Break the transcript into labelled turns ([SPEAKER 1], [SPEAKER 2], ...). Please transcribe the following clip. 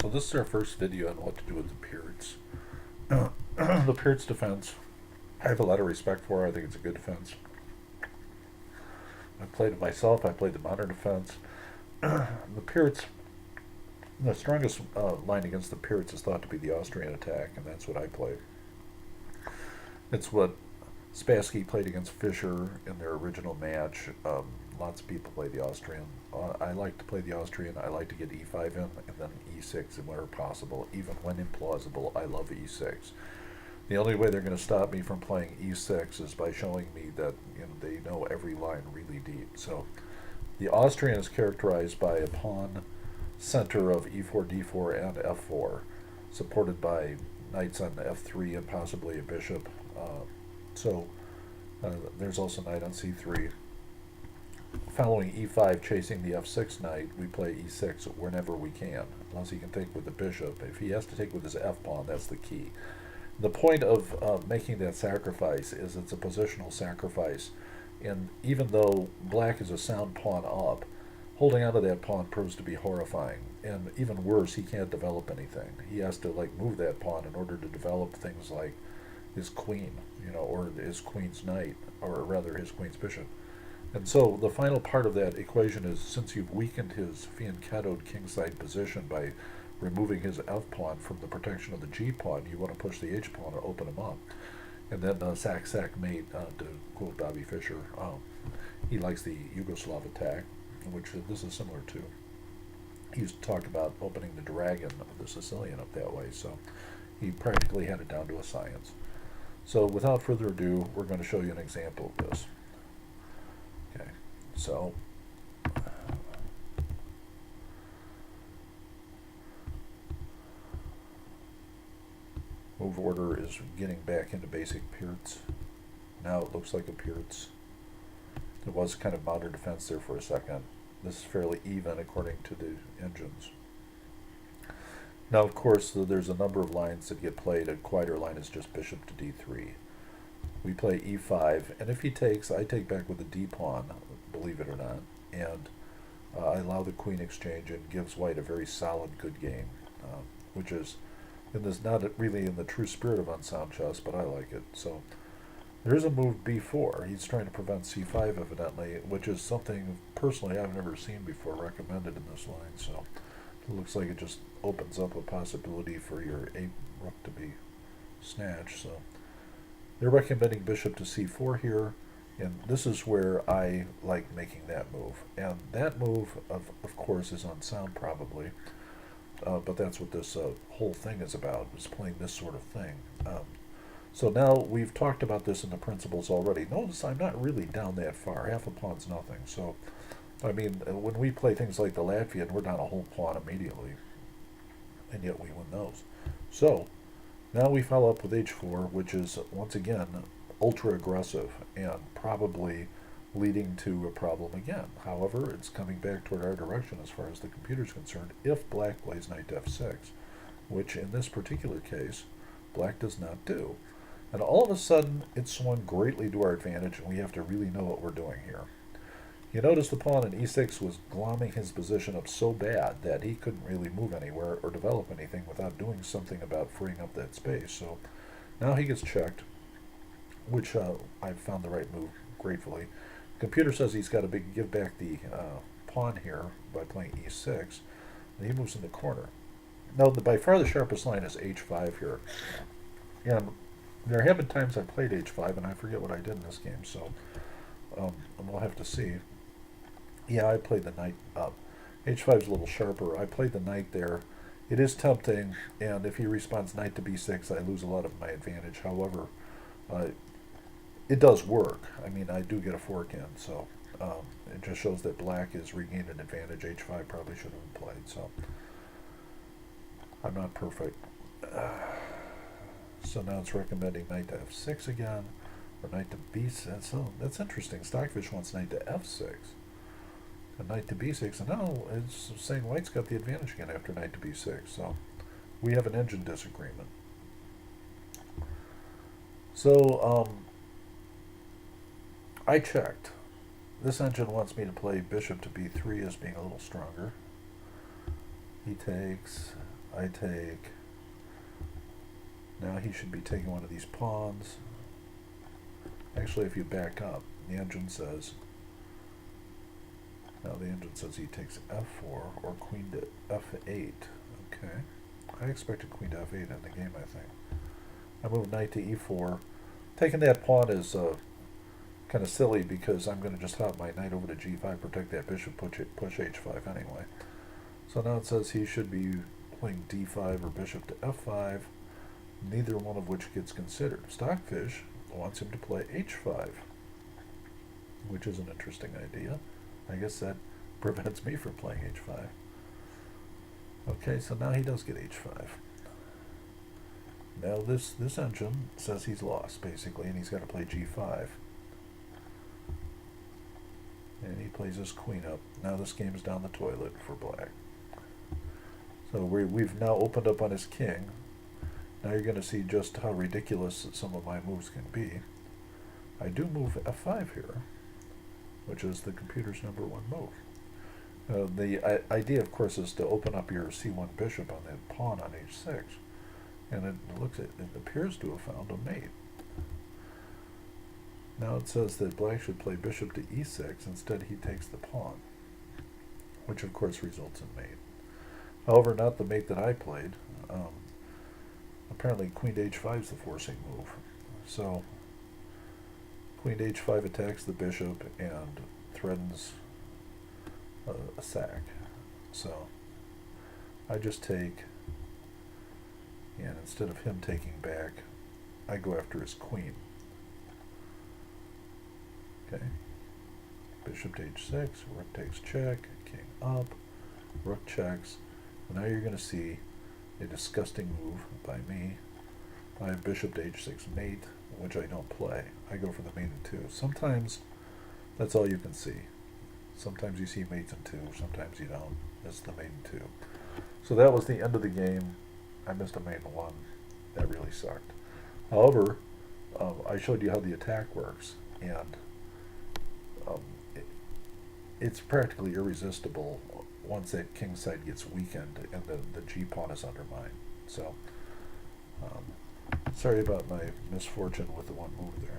[SPEAKER 1] So this is our first video on what to do with the Pircs. The Pircs defense, I have a lot of respect for. I think it's a good defense. I played it myself. I played the modern defense. The Pircs, the strongest line against the Pircs is thought to be the Austrian attack, and that's what I played. It's what Spassky played against Fischer in their original match. Lots of people play the Austrian. I like to play the Austrian. I like to get e5 in and then e6 whenever possible. Even when implausible, I love e6. The only way they're going to stop me from playing e6 is by showing me that they know every line really deep. So the Austrian is characterized by a pawn center of e4, d4, and f4, supported by knights on f3 and possibly a bishop. There's also knight on c3. Following e5, chasing the f6 knight, we play e6 whenever we can, unless he can take with the bishop. If he has to take with his f-pawn, that's the key. The point of making that sacrifice is it's a positional sacrifice, and even though black is a sound pawn up, holding onto that pawn proves to be horrifying, and even worse, he can't develop anything. He has to move that pawn in order to develop things like his queen, or his queen's knight, or rather his queen's bishop. And so the final part of that equation is, since you've weakened his fianchettoed kingside position by removing his f-pawn from the protection of the g-pawn, you want to push the h-pawn and open him up. And then sack mate, to quote Bobby Fischer, he likes the Yugoslav attack, which this is similar to. He used to talk about opening the dragon of the Sicilian up that way, so he practically had it down to a science. So without further ado, we're going to show you an example of this. Okay, so move order is getting back into basic Pircs. Now it looks like a Pircs. It was kind of modern defense there for a second. This is fairly even according to the engines. Now, of course, there's a number of lines that get played. A quieter line is just bishop to d3. We play e5, and if he takes, I take back with the d-pawn, believe it or not, and I allow the queen exchange and gives white a very solid, good game, which is not really in the true spirit of unsound chess, but I like it. So there's a move b4. He's trying to prevent c5, evidently, which is something personally I've never seen before recommended in this line. So it looks like it just opens up a possibility for your rook to be snatched. So they're recommending bishop to c4 here, and this is where I like making that move. And that move, of course, is unsound probably, but that's what this whole thing is about, is playing this sort of thing. So now we've talked about this in the principles already. Notice I'm not really down that far. Half a pawn's nothing. So, I mean, when we play things like the Latvian, we're down a whole pawn immediately, and yet we win those. So now we follow up with h4, which is, once again, ultra aggressive and probably leading to a problem again. However, it's coming back toward our direction as far as the computer's concerned if black plays knight to f6, which in this particular case, black does not do. And all of a sudden, it swung greatly to our advantage, and we have to really know what we're doing here. You notice the pawn in e6 was glomming his position up so bad that he couldn't really move anywhere or develop anything without doing something about freeing up that space. So now he gets checked, which I've found the right move, gratefully. The computer says he's got to give back the pawn here by playing e6, and he moves in the corner. Now, by far the sharpest line is h5 here. And there have been times I played h5, and I forget what I did in this game, so we'll have to see. Yeah, I played the knight up. h5 is a little sharper. I played the knight there. It is tempting, and if he responds knight to b6, I lose a lot of my advantage. However, it does work. I mean, I do get a fork in, so it just shows that black is regaining an advantage. h5 probably should have been played, so I'm not perfect. So now it's recommending knight to f6 again, or knight to b6. So that's interesting. Stockfish wants knight to f6, and knight to b6, and now it's saying white's got the advantage again after knight to b6. So we have an engine disagreement. So I checked. This engine wants me to play bishop to b3 as being a little stronger. He takes, I take, now he should be taking one of these pawns. Actually, if you back up, the engine says, now the engine says he takes f4 or queen to f8. Okay. I expected queen to f8 in the game, I think. I move knight to e4. Taking that pawn is kind of silly because I'm going to just hop my knight over to g5, protect that bishop, push h5 anyway. So now it says he should be playing d5 or bishop to f5, neither one of which gets considered. Stockfish wants him to play h5, which is an interesting idea. I guess that prevents me from playing h5. Okay, so now he does get h5. Now this engine says he's lost, basically, and he's got to play g5. And he plays his queen up. Now this game's down the toilet for black. So we've now opened up on his king. Now you're going to see just how ridiculous some of my moves can be. I do move f5 here, which is the computer's #1 move. The idea, of course, is to open up your c1 bishop on the pawn on h6. And it appears to have found a mate. Now it says that black should play bishop to e6. Instead, he takes the pawn, which of course results in mate. However, not the mate that I played. Apparently, queen to h5 is the forcing move. So, queen to h5 attacks the bishop and threatens a sack. So, I just take, and instead of him taking back, I go after his queen. Okay. Bishop to h6, rook takes check, king up, rook checks. Now you're going to see a disgusting move by me. I have bishop to h6 mate, which I don't play. I go for the mate in 2. Sometimes that's all you can see. Sometimes you see mates in 2, sometimes you don't. That's the mate in 2. So that was the end of the game. I missed a mate in 1. That really sucked. However, I showed you how the attack works, and it's practically irresistible once that king side gets weakened and the g pawn is undermined. So, sorry about my misfortune with the one move there.